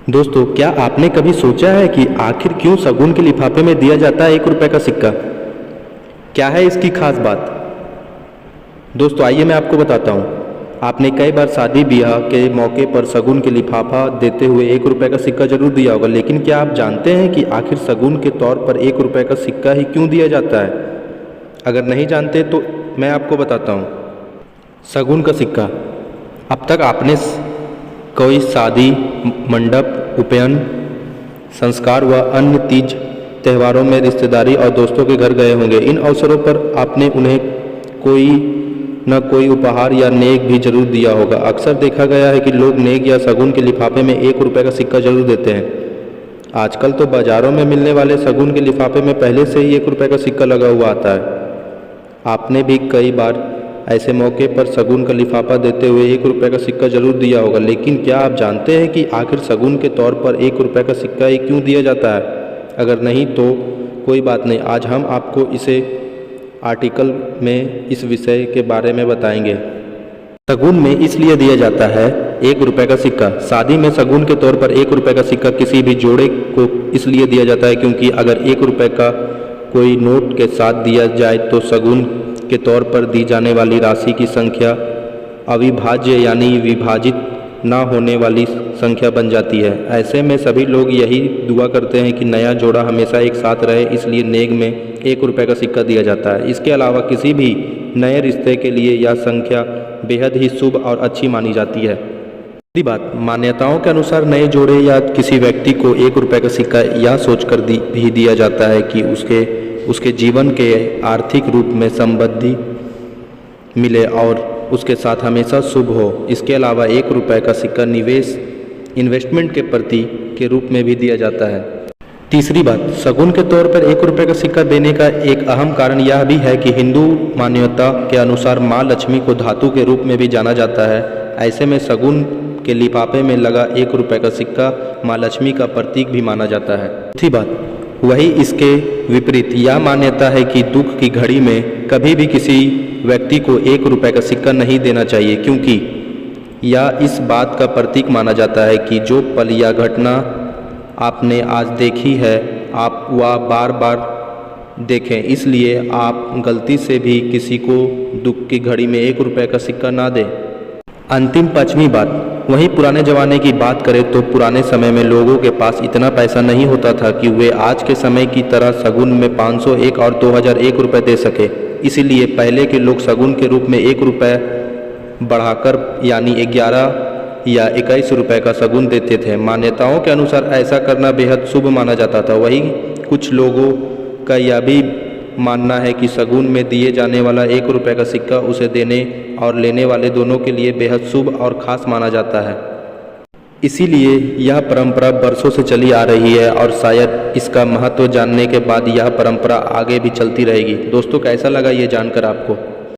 दोस्तों, क्या आपने कभी सोचा है कि आखिर क्यों शगुन के लिफाफे में दिया जाता है 1 रुपए का सिक्का? क्या है इसकी खास बात? दोस्तों आइए मैं आपको बताता हूँ। आपने कई बार शादी ब्याह के मौके पर शगुन के लिफाफा देते हुए 1 रुपए का सिक्का जरूर दिया होगा, लेकिन क्या आप जानते हैं कि आखिर शगुन के तौर पर 1 रुपए का सिक्का ही क्यों दिया जाता है? अगर नहीं जानते तो मैं आपको बताता हूँ। शगुन का सिक्का। अब तक आपने कोई शादी, मंडप, उपनयन, संस्कार व अन्य तीज त्योहारों में रिश्तेदारी और दोस्तों के घर गए होंगे। इन अवसरों पर आपने उन्हें कोई न कोई उपहार या नेक भी जरूर दिया होगा। अक्सर देखा गया है कि लोग नेक या शगुन के लिफाफे में 1 रुपए का सिक्का जरूर देते हैं। आजकल तो बाजारों में मिलने वाले शगुन के लिफाफे में पहले से ही 1 रुपए का सिक्का लगा हुआ आता है। आपने भी कई बार ऐसे मौके पर शगुन का लिफाफा देते हुए 1 रुपए का सिक्का जरूर दिया होगा, लेकिन क्या आप जानते हैं कि आखिर शगुन के तौर पर 1 रुपए का सिक्का ही क्यों दिया जाता है? अगर नहीं तो कोई बात नहीं, आज हम आपको इसे आर्टिकल में इस विषय के बारे में बताएंगे। शगुन में इसलिए दिया जाता है 1 रुपए का सिक्का। शादी में शगुन के तौर पर 1 रुपए का सिक्का किसी भी जोड़े को इसलिए दिया जाता है क्योंकि अगर 1 रुपए का कोई नोट के साथ दिया जाए तो शगुन के तौर पर दी जाने वाली राशि की संख्या अविभाज्य यानी विभाजित ना होने वाली संख्या बन जाती है। ऐसे में सभी लोग यही दुआ करते हैं कि नया जोड़ा हमेशा एक साथ रहे, इसलिए नेक में 1 रुपए का सिक्का दिया जाता है। इसके अलावा किसी भी नए रिश्ते के लिए यह संख्या बेहद ही शुभ और अच्छी मानी जाती है। दूसरी बात, मान्यताओं के अनुसार नए जोड़े या किसी व्यक्ति को 1 रुपए का सिक्का यह सोचकर भी दिया जाता है कि उसके जीवन के आर्थिक रूप में समृद्धि मिले और उसके साथ हमेशा शुभ हो। इसके अलावा 1 रुपए का सिक्का निवेश, इन्वेस्टमेंट के प्रतीक के रूप में भी दिया जाता है। तीसरी बात, शगुन के तौर पर 1 रुपए का सिक्का देने का एक अहम कारण यह भी है कि हिंदू मान्यता के अनुसार माँ लक्ष्मी को धातु के रूप में भी जाना जाता है। ऐसे में शगुन के लिफाफे में लगा 1 रुपए का सिक्का माँ लक्ष्मी का प्रतीक भी माना जाता है। चौथी बात, वही इसके विपरीत यह मान्यता है कि दुख की घड़ी में कभी भी किसी व्यक्ति को 1 रुपए का सिक्का नहीं देना चाहिए, क्योंकि यह इस बात का प्रतीक माना जाता है कि जो पल या घटना आपने आज देखी है आप वह बार बार देखें, इसलिए आप गलती से भी किसी को दुख की घड़ी में 1 रुपए का सिक्का ना दें। अंतिम 5वीं बात, वहीं पुराने ज़माने की बात करें तो पुराने समय में लोगों के पास इतना पैसा नहीं होता था कि वे आज के समय की तरह शगुन में 500, 1 और 2001 रुपये दे सके। इसीलिए पहले के लोग शगुन के रूप में 1 रुपये बढ़ाकर यानी 11 या 21 रुपये का शगुन देते थे। मान्यताओं के अनुसार ऐसा करना बेहद शुभ माना जाता था। वहीं कुछ लोगों का यह भी मानना है कि शगुन में दिए जाने वाला 1 रुपए का सिक्का उसे देने और लेने वाले दोनों के लिए बेहद शुभ और ख़ास माना जाता है। इसीलिए यह परंपरा बरसों से चली आ रही है और शायद इसका महत्व जानने के बाद यह परंपरा आगे भी चलती रहेगी। दोस्तों कैसा लगा ये जानकर आपको?